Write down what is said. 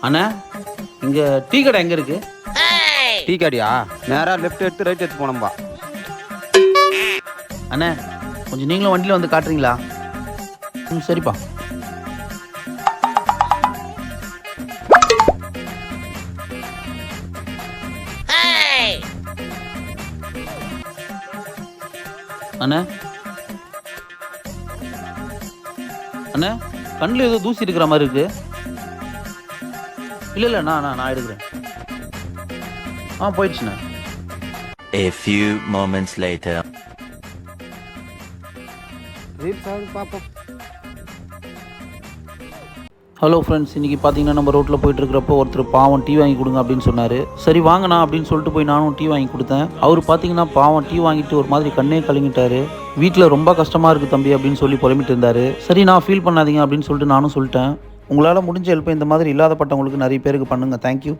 அண்ணா இங்கே டீ கடை எங்கே இருக்கு? டீ கடையா? நேராக லெஃப்ட் எடுத்து ரைட் எடுத்து போனோம்பா. அண்ணா கொஞ்சம் நீங்களும் வண்டியில் வந்து காட்டுறீங்களா? சரிப்பா. அண்ணா அண்ணா கண்ணில் ஏதோ தூசி இருக்கிற மாதிரி இருக்கு. இல்லை நான் எடுக்கிறேன். போயிடுச்சுண்ணா. A few moments later. பார்ப்போம். ஹலோ ஃப்ரெண்ட்ஸ், இன்றைக்கி பார்த்தீங்கன்னா நம்ம ரோட்டில் போயிட்டு இருக்கிறப்போ ஒருத்தர் பாவம் டீ வாங்கி கொடுங்க அப்படின்னு சொன்னார். சரி வாங்கண்ணா அப்படின்னு சொல்லிட்டு போய் நானும் டீ வாங்கி கொடுத்தேன். அவர் பார்த்தீங்கன்னா பாவம் டீ வாங்கிட்டு ஒரு மாதிரி கண்ணே கலங்கிட்டாரு. வீட்டில் ரொம்ப கஷ்டமாக இருக்குது தம்பி அப்படின்னு சொல்லி புலம்பிட்டு இருந்தார். சரி நான் ஃபீல் பண்ணாதீங்க அப்படின்னு சொல்லிட்டு நானும் சொல்லிட்டேன். உங்களால் முடிஞ்ச ஹெல்ப் இந்த மாதிரி இல்லாதப்பட்டவங்களுக்கு நிறைய பேருக்கு பண்ணுங்கள். தேங்க்யூ.